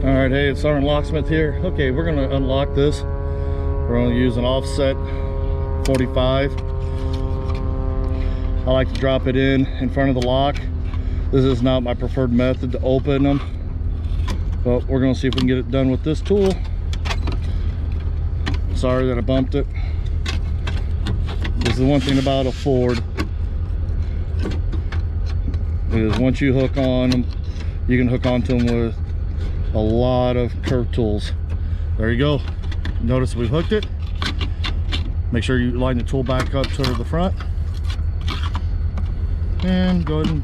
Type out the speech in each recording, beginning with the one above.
All right, hey, it's SgtLocksmith here. Okay, we're gonna unlock this. We're gonna use an offset 45. I like to drop it in front of the lock. This is not my preferred method to open them, but we're gonna see if we can get it done with this tool. Sorry that I bumped it. This is the one thing about a Ford, is once you hook on them, you can hook onto them with a lot of curved tools. There you go. Notice we've hooked it. Make sure you line the tool back up to the front and go ahead and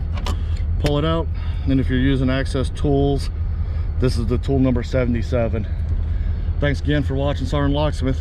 pull it out. And if you're using access tools, this is the tool number 77. Thanks again for watching SgtLocksmith.